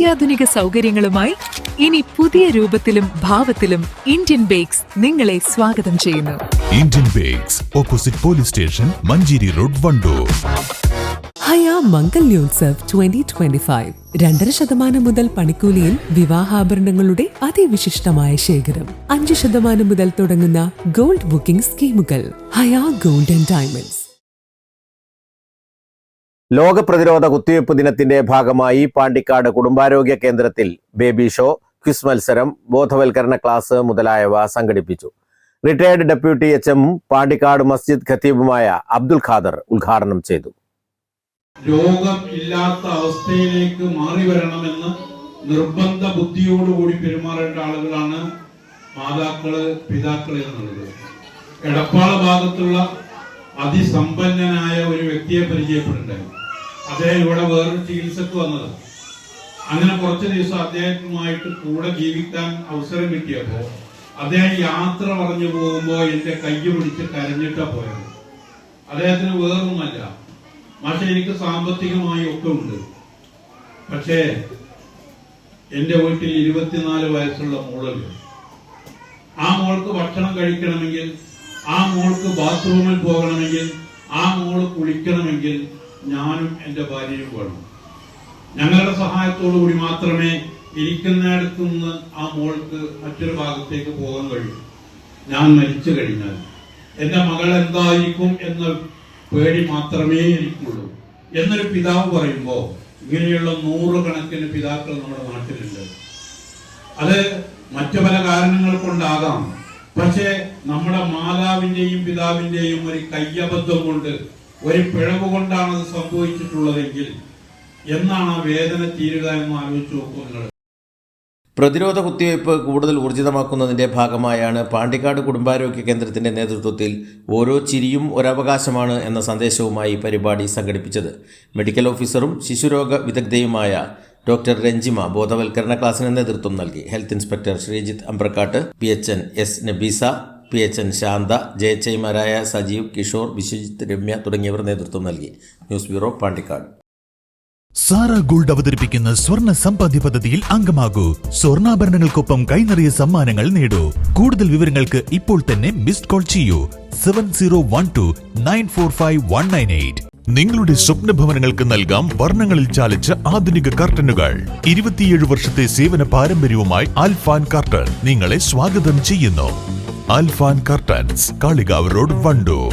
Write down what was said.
അത്യാധുനിക സൗകര്യങ്ങളുമായി ഇനി പുതിയ രൂപത്തിലും ഭാവത്തിലും ഇന്ത്യൻ ബേക്സ് നിങ്ങളെ സ്വാഗതം ചെയ്യുന്നു. Indian bakes, opposite police station, Manjeri road, Wandoor. Haya Mangalyotsav 2025 2.5% മുതൽ പണിക്കൂലിയിൽ വിവാഹാഭരണങ്ങളുടെ അതിവിശിഷ്ടമായ ശേഖരം. 5% മുതൽ തുടങ്ങുന്ന ഗോൾഡ് ബുക്കിംഗ് സ്കീമുകൾ. ഹയ ഗോൾഡ് ആൻഡ് ഡയമണ്ട്സ്. ലോക പ്രതിരോധ കുത്തിവയ്പ് ദിനത്തിന്റെ ഭാഗമായി പാണ്ടിക്കാട് കുടുംബാരോഗ്യ കേന്ദ്രത്തിൽ ബേബി ഷോ, ക്വിസ് മത്സരം, ബോധവൽക്കരണ ക്ലാസ് മുതലായവ സംഘടിപ്പിച്ചു. റിട്ടയർഡ് ഡെപ്യൂട്ടി HM പാണ്ടിക്കാട് മസ്ജിദ് ഖത്തീബുമായ അബ്ദുൽ ഖാദർ ഉദ്ഘാടനം ചെയ്തു. രോഗം ഇല്ലാത്ത അവസ്ഥയിലേക്ക് മാറി വരണമെന്ന് നിർബന്ധ ബുദ്ധിയോടുകൂടി പെരുമാറേണ്ട ആളുകളാണ് മാതാക്കള്, പിതാക്കള് എന്നുള്ളത്. എടപ്പാള ഭാഗത്തുള്ള അതിസമ്പന്നനായ ഒരു വ്യക്തിയെ പരിചയപ്പെടുണ്ടായി. അദ്ദേഹം ഇവിടെ വേറൊരു ചികിത്സക്ക് വന്നത്. അങ്ങനെ കുറച്ച് ദിവസം അദ്ദേഹവുമായിട്ട് കൂടെ ജീവിക്കാൻ അവസരം കിട്ടിയപ്പോ അദ്ദേഹം യാത്ര പറഞ്ഞു പോകുമ്പോ എന്റെ കൈ പിടിച്ച് കരഞ്ഞിട്ടാ പോയത്. അദ്ദേഹത്തിന് വേറൊന്നുമല്ല, പക്ഷെ എനിക്ക് സാമ്പത്തികമായി ഒക്കെ ഉണ്ട്. പക്ഷേ എന്റെ വീട്ടിൽ 24 വയസ്സുള്ള മോളുണ്ട്. ആ മോൾക്ക് ഭക്ഷണം കഴിക്കണമെങ്കിൽ, ആ മോൾക്ക് ബാത്റൂമിൽ പോകണമെങ്കിൽ, ആ മോള് കുളിക്കണമെങ്കിൽ ഞാനും എന്റെ ഭാര്യയും വേണം. ഞങ്ങളുടെ സഹായത്തോടു കൂടി മാത്രമേ ഇരിക്കുന്നിടത്തു നിന്ന് ആ മോൾക്ക് മറ്റൊരു ഭാഗത്തേക്ക് പോകാൻ കഴിയൂ. ഞാൻ മരിച്ചു കഴിഞ്ഞാൽ എന്റെ മകൾ എന്തായിരിക്കും എന്ന പേടി മാത്രമേ എനിക്കുള്ളൂ എന്നൊരു പിതാവ് പറയുമ്പോ ഇങ്ങനെയുള്ള 100 കണക്കിന് പിതാക്കൾ നമ്മുടെ നാട്ടിലുണ്ട്. അത് മറ്റു പല കാരണങ്ങൾ കൊണ്ടാകാം. പക്ഷേ നമ്മുടെ മാതാവിന്റെയും പിതാവിന്റെയും ഒരു കയ്യബദ്ധം കൊണ്ട്, ഒരു പിഴവ് കൊണ്ടാണ് അത് സംഭവിച്ചിട്ടുള്ളതെങ്കിൽ എന്നാണ് ആ വേദന തീരുക എന്ന് ആലോചിച്ച് നോക്കൂ നിങ്ങൾ. പ്രതിരോധ കുത്തിവയ്പ് കൂടുതൽ ഊർജിതമാക്കുന്നതിന്റെ ഭാഗമായാണ് പാണ്ടിക്കാട് കുടുംബാരോഗ്യ കേന്ദ്രത്തിന്റെ നേതൃത്വത്തിൽ ഓരോ ചിരിയും ഒരവകാശമാണ് എന്ന സന്ദേശവുമായി പരിപാടി സംഘടിപ്പിച്ചത്. മെഡിക്കൽ ഓഫീസറും ശിശുരോഗ വിദഗ്ധയുമായ ഡോക്ടർ രഞ്ജിമ ബോധവൽക്കരണ ക്ലാസിന് നേതൃത്വം നൽകി. Health inspector Sreejith Ambrakkat, PHN S Nabeesa, PHN Shantha, ജയച്ചൈമാരായ സജീവ്, കിഷോർ, വിശ്വജിത്ത്, രമ്യ തുടങ്ങിയവർ നേതൃത്വം നൽകി. News bureau, Pandikkad. Sara gold അവതരിപ്പിക്കുന്ന സ്വർണ്ണ സമ്പാദ്യ പദ്ധതിയിൽ അംഗമാകൂ. സ്വർണ്ണാഭരണങ്ങൾക്കൊപ്പം കൈനിറിയ സമ്മാനങ്ങൾ നേടൂ. കൂടുതൽ വിവരങ്ങൾക്ക് ഇപ്പോൾ തന്നെ മിസ്ഡ് കോൾ ചെയ്യൂ 7012945198. നിങ്ങളുടെ സ്വപ്ന ഭവനങ്ങൾക്ക് നൽകാം വർണ്ണങ്ങളിൽ ചാലിച്ച ആധുനിക കർട്ടനുകൾ. 27 വർഷത്തെ സേവന പാരമ്പര്യവുമായി അൽഫാൻ കർട്ടൻ നിങ്ങളെ സ്വാഗതം ചെയ്യുന്നു. അൽഫാൻ കർട്ടൻസ്, കാളികാവ് റോഡ്, വണ്ടൂർ.